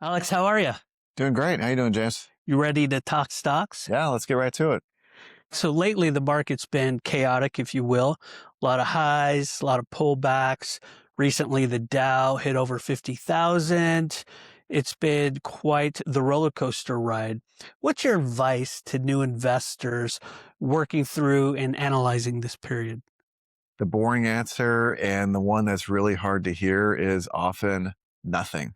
Alex, how are you? Doing great. How you doing, James? You ready to talk stocks? Yeah, let's get right to it. So lately the market's been chaotic, if you will. A lot of highs, a lot of pullbacks. Recently the Dow hit over 50,000. It's been quite the roller coaster ride. What's your advice to new investors working through and analyzing this period? The boring answer and the one that's really hard to hear is often nothing.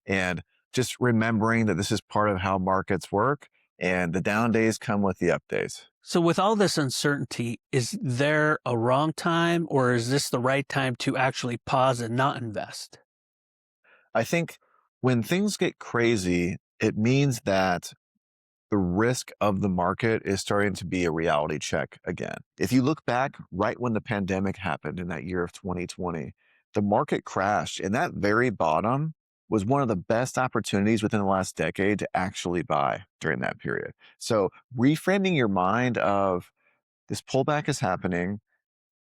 And just remembering that this is part of how markets work and the down days come with the up days. So with all this uncertainty, is there a wrong time or is this the right time to actually pause and not invest? I think when things get crazy, it means that the risk of the market is starting to be a reality check again. If you look back right when the pandemic happened in that year of 2020, the market crashed, and that very bottom was one of the best opportunities within the last decade to actually buy during that period. So reframing your mind of this pullback is happening.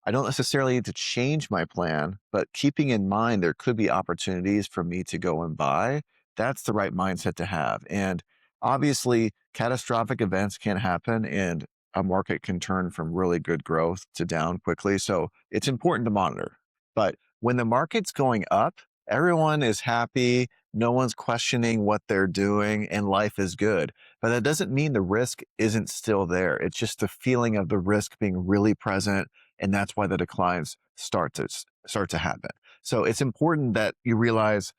I don't necessarily need to change my plan, but keeping in mind there could be opportunities for me to go and buy, that's the right mindset to have. And obviously, catastrophic events can happen and a market can turn from really good growth to down quickly. So it's important to monitor. But when the market's going up, everyone is happy. No one's questioning what they're doing and life is good. But that doesn't mean the risk isn't still there. It's just the feeling of the risk being really present, and that's why the declines start to happen. So it's important that you realize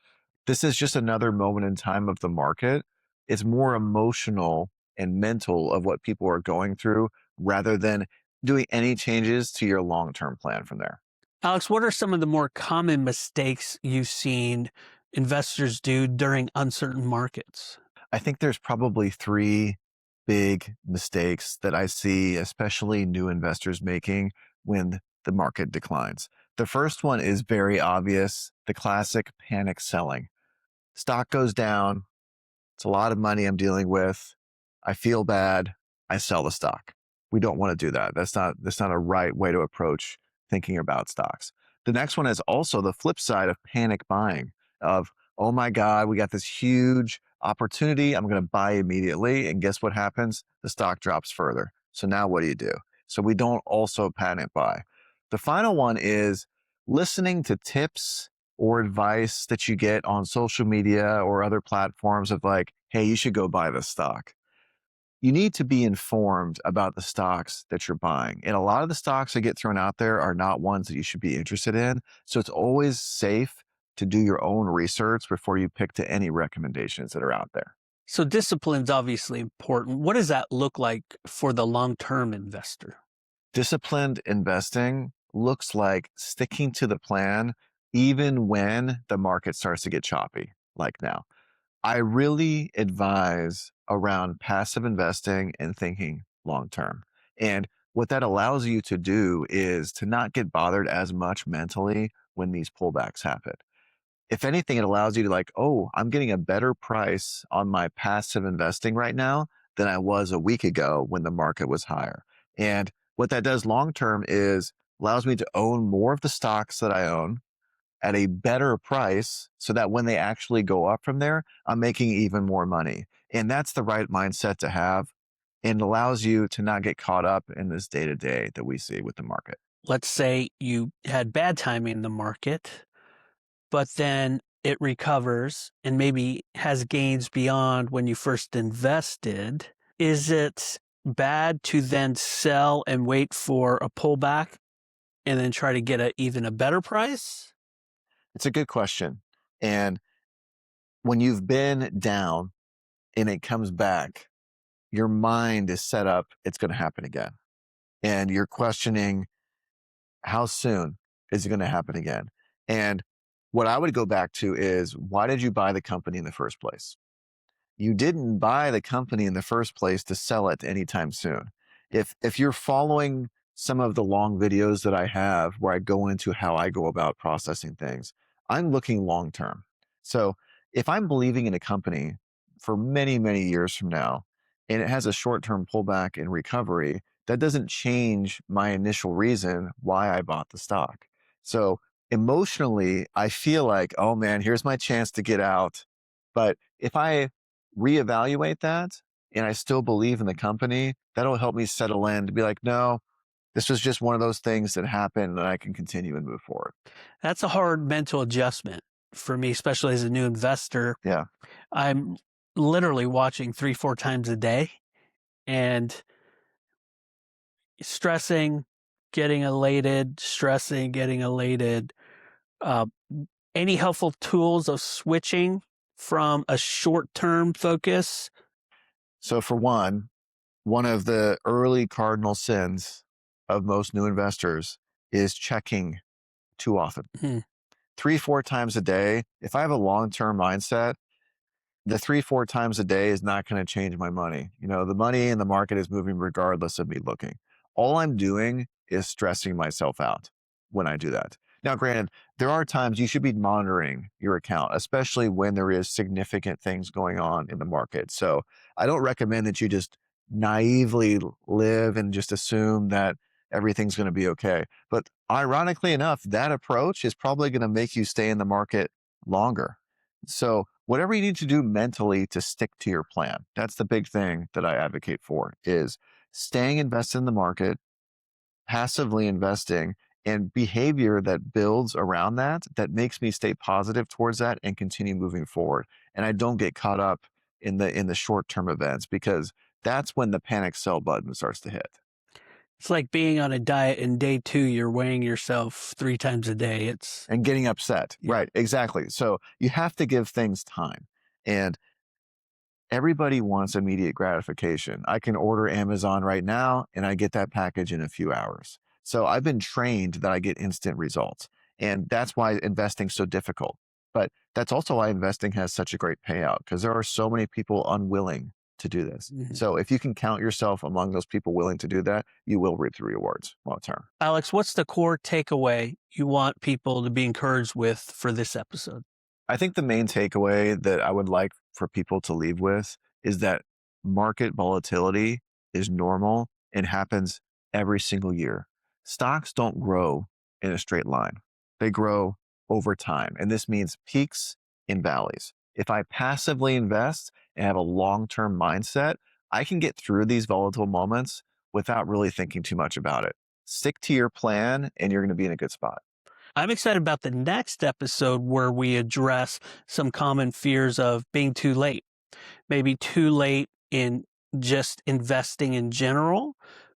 this is just another moment in time of the market. It's more emotional and mental of what people are going through rather than doing any changes to your long-term plan from there. Alex, what are some of the more common mistakes you've seen investors do during uncertain markets? I think there's probably three big mistakes that I see, especially new investors making when the market declines. The first one is very obvious, the classic panic selling. Stock goes down. It's a lot of money I'm dealing with. I feel bad. I sell the stock. We don't want to do that. That's not a right way to approach thinking about stocks. The next one is also the flip side of panic buying of, oh my God, we got this huge opportunity. I'm going to buy immediately. And guess what happens? The stock drops further. So now what do you do? So we don't also panic buy. The final one is listening to tips or advice that you get on social media or other platforms of like, hey, you should go buy this stock. You need to be informed about the stocks that you're buying. And a lot of the stocks that get thrown out there are not ones that you should be interested in. So it's always safe to do your own research before you pick to any recommendations that are out there. So discipline's obviously important. What does that look like for the long-term investor? Disciplined investing looks like sticking to the plan even when the market starts to get choppy, like now. I really advise around passive investing and thinking long term. And what that allows you to do is to not get bothered as much mentally when these pullbacks happen. If anything, it allows you to like, oh, I'm getting a better price on my passive investing right now than I was a week ago when the market was higher. And what that does long term is allows me to own more of the stocks that I own at a better price so that when they actually go up from there, I'm making even more money. And that's the right mindset to have and allows you to not get caught up in this day to day that we see with the market. Let's say you had bad timing in the market, but then it recovers and maybe has gains beyond when you first invested. Is it bad to then sell and wait for a pullback and then try to get even a better price? It's a good question. And when you've been down and it comes back, your mind is set up, it's going to happen again. And you're questioning how soon is it going to happen again? And what I would go back to is why did you buy the company in the first place? You didn't buy the company in the first place to sell it anytime soon. If you're following some of the long videos that I have where I go into how I go about processing things, I'm looking long term. So if I'm believing in a company for many, many years from now, and it has a short-term pullback in recovery, that doesn't change my initial reason why I bought the stock. So emotionally, I feel like, oh man, here's my chance to get out. But if I reevaluate that and I still believe in the company, that'll help me settle in to be like, no, this was just one of those things that happened and I can continue and move forward. That's a hard mental adjustment for me, especially as a new investor. Yeah. I'm literally watching 3, 4 times a day and stressing, getting elated, stressing, getting elated. Uh, any helpful tools of switching from a short-term focus? So, for one of the early cardinal sins of most new investors is checking too often. Hmm. 3, 4 times a day. If I have a long term mindset, the 3, 4 times a day is not going to change my money. The money in the market is moving regardless of me looking. All I'm doing is stressing myself out when I do that. Now, granted, there are times you should be monitoring your account, especially when there is significant things going on in the market. So I don't recommend that you just naively live and just assume that everything's going to be okay. But ironically enough, that approach is probably going to make you stay in the market longer. So, whatever you need to do mentally to stick to your plan, that's the big thing that I advocate for is staying invested in the market, passively investing, and behavior that builds around that, that makes me stay positive towards that and continue moving forward. And I don't get caught up in the short-term events because that's when the panic sell button starts to hit. It's like being on a diet and day 2, you're weighing yourself 3 times a day. It's And getting upset. yeah. Right, exactly. So you have to give things time. And everybody wants immediate gratification. I can order Amazon right now and I get that package in a few hours. So I've been trained that I get instant results. And that's why investing's so difficult. But that's also why investing has such a great payout because there are so many people unwilling to do this. Mhm. So if you can count yourself among those people willing to do that, you will reap the rewards long term. Alex, what's the core takeaway you want people to be encouraged with for this episode? I think the main takeaway that I would like for people to leave with is that market volatility is normal and happens every single year. Stocks don't grow in a straight line, they grow over time. And this means peaks and valleys. If I passively invest and have a long term mindset, I can get through these volatile moments without really thinking too much about it. Stick to your plan and you're going to be in a good spot. I'm excited about the next episode where we address some common fears of being too late, maybe too late in just investing in general,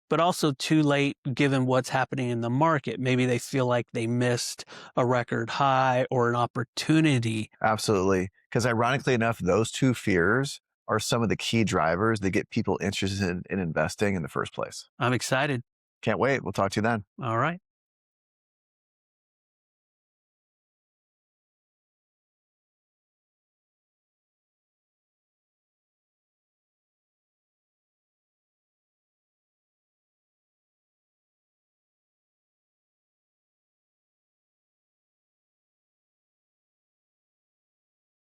but also too late given what's happening in the market. Maybe they feel like they missed a record high or an opportunity. Absolutely. Because ironically enough, those two fears are some of the key drivers that get people interested in investing in the first place. I'm excited. Can't wait. We'll talk to you then. All right.